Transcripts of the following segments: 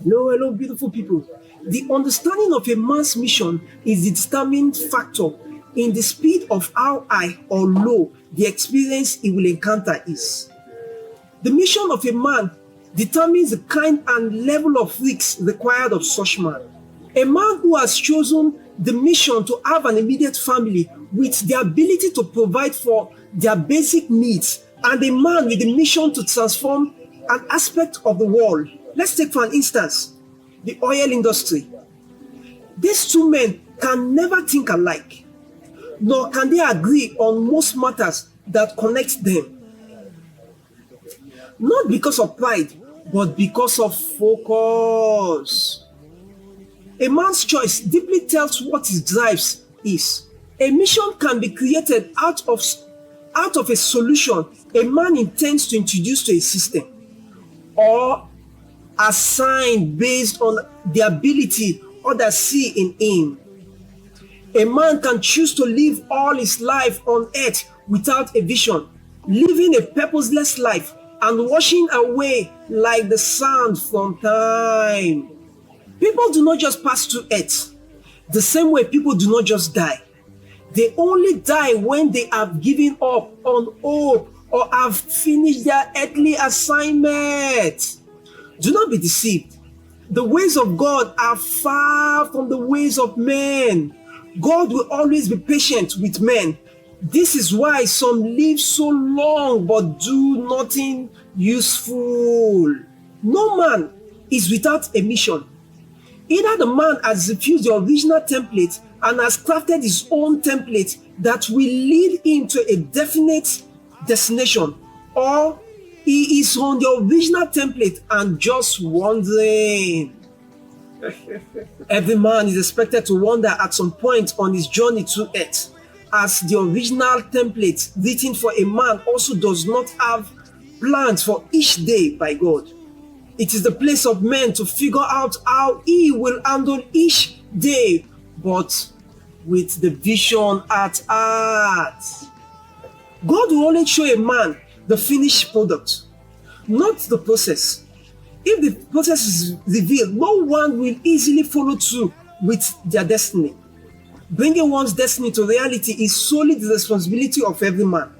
Hello, hello, beautiful people. The understanding of a man's mission is the determining factor in the speed of how high or low the experience he will encounter is. The mission of a man determines the kind and level of risks required of such man. A man who has chosen the mission to have an immediate family with the ability to provide for their basic needs, and a man with the mission to transform an aspect of the world. Let's take for an instance the oil industry. These two men can never think alike, nor can they agree on most matters that connect them. Not because of pride, but because of focus. A man's choice deeply tells what his drives is. A mission can be created out of a solution a man intends to introduce to a system, or assigned based on the ability others see in him. A man can choose to live all his life on earth without a vision, living a purposeless life and washing away like the sand from time. People do not just pass through earth the same way people do not just die. They only die when they have given up on hope or have finished their earthly assignment. Do not be deceived. The ways of God are far from the ways of men. God will always be patient with men. This is why some live so long but do nothing useful. No man is without a mission. Either the man has refused the original template and has crafted his own template that will lead him to a definite destination, or he is on the original template and just wandering. Every man is expected to wander at some point on his journey to earth, as the original template written for a man also does not have plans for each day by God. It is the place of men to figure out how he will handle each day, but with the vision at heart. God will only show a man the finished product, not the process. If the process is revealed, no one will easily follow through with their destiny. Bringing one's destiny to reality is solely the responsibility of every man.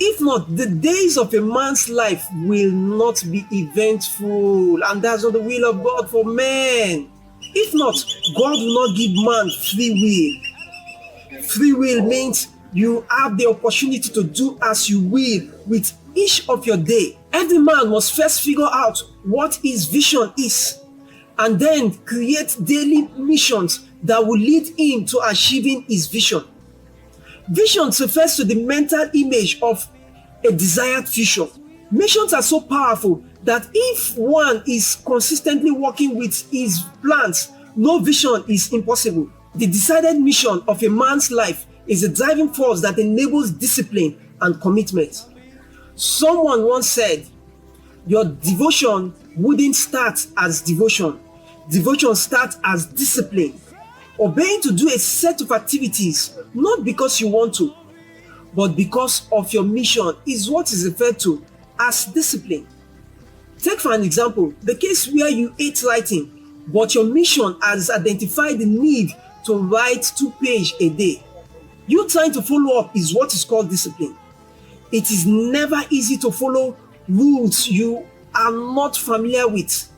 If not, the days of a man's life will not be eventful, and that's not the will of God for men. If not, God will not give man free will. Free will means you have the opportunity to do as you will with each of your day. Every man must first figure out what his vision is, and then create daily missions that will lead him to achieving his vision. Vision refers to the mental image of a desired future. Missions are so powerful that if one is consistently working with his plans, no vision is impossible. The decided mission of a man's life is a driving force that enables discipline and commitment. Someone once said, your devotion wouldn't start as devotion. Devotion starts as discipline. Obeying to do a set of activities, not because you want to, but because of your mission, is what is referred to as discipline. Take for an example, the case where you hate writing, but your mission has identified the need to write 2 pages a day. You trying to follow up is what is called discipline. It is never easy to follow rules you are not familiar with,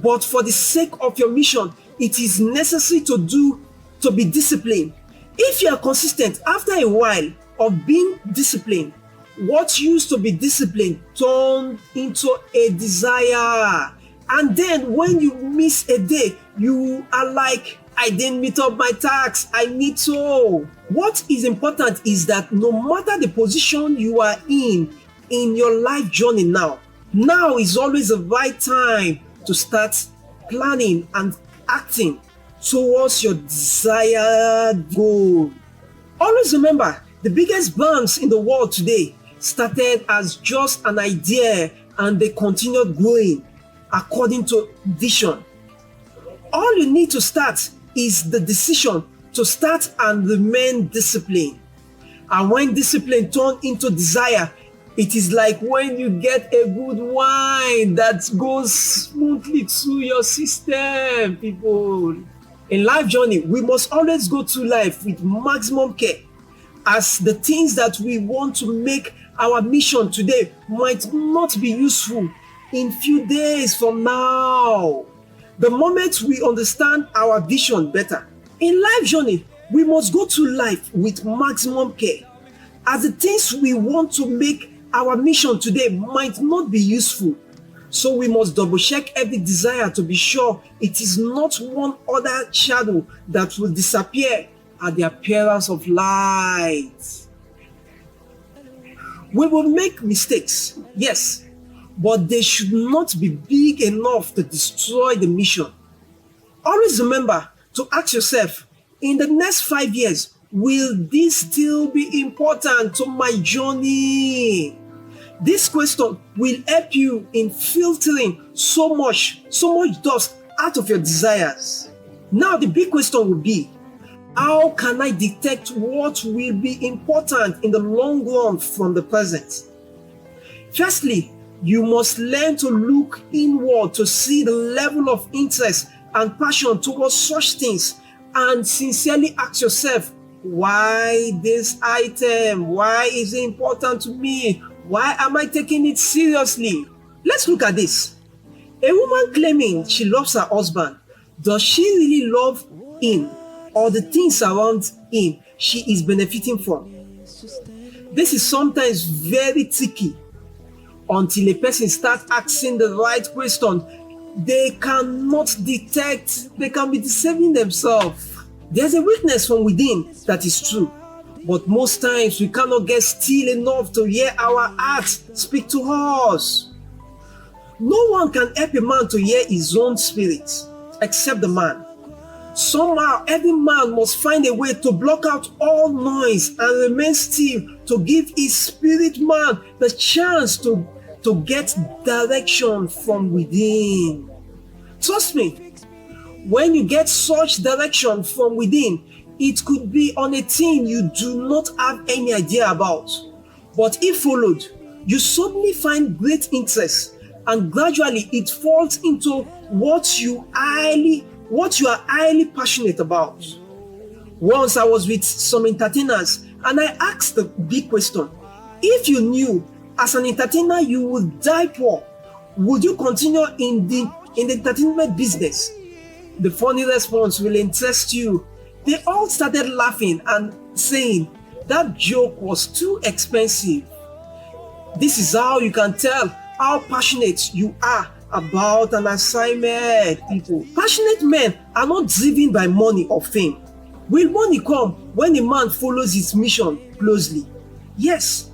but for the sake of your mission, it is necessary to be disciplined. If you are consistent, after a while of being disciplined, what used to be discipline turned into a desire. And then when you miss a day, you are like, I didn't meet up my task, I need to. What is important is that no matter the position you are in your life journey now is always the right time to start planning and acting towards your desired goal. Always remember, the biggest brands in the world today started as just an idea and they continued growing according to vision. All you need to start is the decision to start and remain disciplined. And when discipline turns into desire, It is like when you get a good wine that goes smoothly through your system, people. In life journey, we must always go through life with maximum care, as the things that we want to make our mission today might not be useful in few days from now. The moment we understand our vision better, in life journey, we must go through life with maximum care, as the things we want to make our mission today might not be useful. So we must double check every desire to be sure it is not one other shadow that will disappear at the appearance of light. We will make mistakes, yes, but they should not be big enough to destroy the mission. Always remember to ask yourself, in the next 5 years, will this still be important to my journey? This question will help you in filtering so much dust out of your desires. Now the big question will be, how can I detect what will be important in the long run from the present? Firstly, you must learn to look inward to see the level of interest and passion towards such things, and sincerely ask yourself, why this item? Why is it important to me? Why am I taking it seriously? Let's look at this. A woman claiming she loves her husband, does she really love him or the things around him she is benefiting from? This is sometimes very tricky. Until a person starts asking the right question, they cannot detect, they can be deceiving themselves. There's a weakness from within, that is true. But most times we cannot get still enough to hear our hearts speak to us. No one can help a man to hear his own spirit except the man. Somehow every man must find a way to block out all noise and remain still to give his spirit man the chance to get direction from within. Trust me, when you get such direction from within, it could be on a thing you do not have any idea about. But if followed, you suddenly find great interest, and gradually it falls into what you are highly passionate about. Once I was with some entertainers and I asked the big question, if you knew as an entertainer you would die poor, would you continue in the entertainment business? The funny response will interest you. They all started laughing and saying that joke was too expensive. This is how you can tell how passionate you are about an assignment, people. Passionate men are not driven by money or fame. Will money come when a man follows his mission closely? Yes,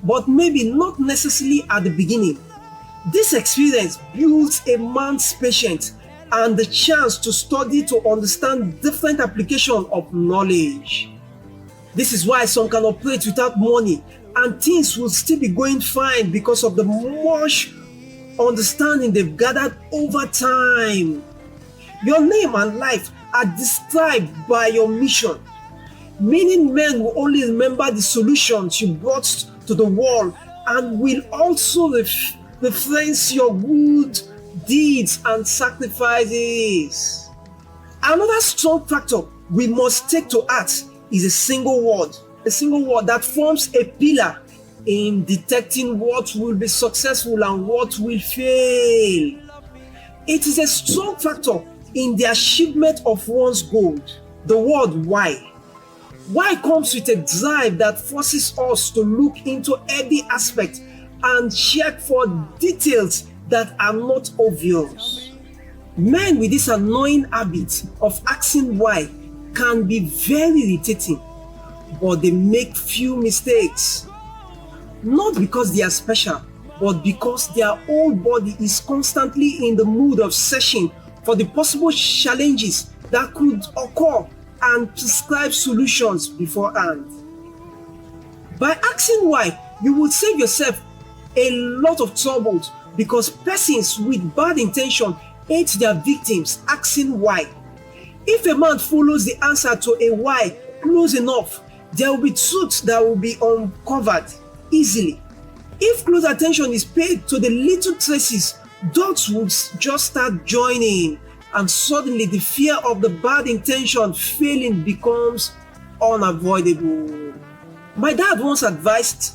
but maybe not necessarily at the beginning. This experience builds a man's patience and the chance to study to understand different application of knowledge. This is why some can operate without money and things will still be going fine because of the much understanding they've gathered over time. Your name and life are described by your mission, meaning men will only remember the solutions you brought to the world and will also reference your good deeds and sacrifices. Another strong factor we must take to heart is a single word that forms a pillar in detecting what will be successful and what will fail. It is a strong factor in the achievement of one's goal. The word why. Why comes with a drive that forces us to look into every aspect and check for details that are not obvious. Men with this annoying habit of asking why can be very irritating, but they make few mistakes. Not because they are special, but because their whole body is constantly in the mood of searching for the possible challenges that could occur and prescribe solutions beforehand. By asking why, you will save yourself a lot of trouble, because persons with bad intention hate their victims asking why. If a man follows the answer to a why close enough, there will be truths that will be uncovered easily. If close attention is paid to the little traces, dots would just start joining, and suddenly the fear of the bad intention failing becomes unavoidable. My dad once advised,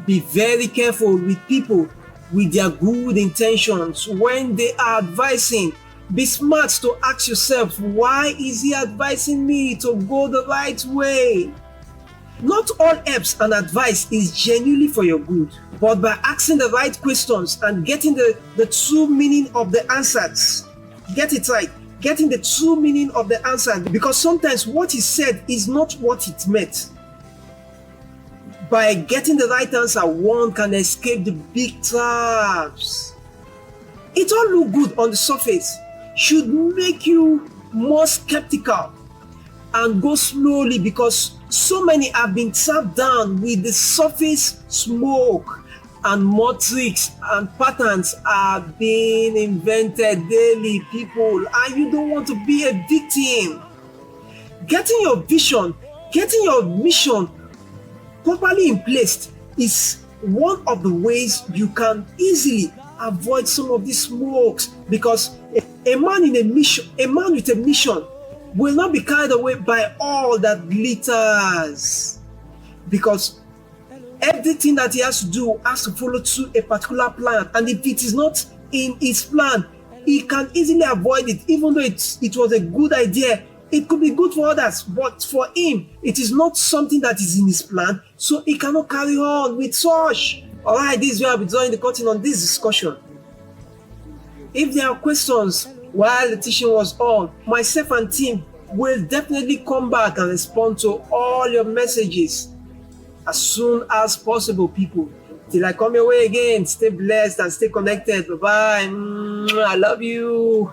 be very careful with people with their good intentions when they are advising. Be smart to ask yourself, why is he advising me to go the right way? Not all helps and advice is genuinely for your good, but by asking the right questions and getting the true meaning of the answers, get it right, getting the true meaning of the answer, because sometimes what is said is not what it meant. By getting the right answer, one can escape the big traps. It all look good on the surface, should make you more skeptical and go slowly, because so many have been trapped down with the surface smoke, and more tricks and patterns are being invented daily, people, and you don't want to be a victim. Getting your vision, getting your mission properly in place is one of the ways you can easily avoid some of these smokes, because a man with a mission will not be carried away by all that glitters, because everything that he has to do has to follow through a particular plan, and if it is not in his plan, he can easily avoid it. Even though it was a good idea, it could be good for others, but for him it is not something that is in his plan, so he cannot carry on with such. All right, this is where I'll be drawing the curtain on this discussion. If there are questions while the teaching was on, myself and team will definitely come back and respond to all your messages as soon as possible, people. Till I come your way again, stay blessed and stay connected. Bye bye. I love you.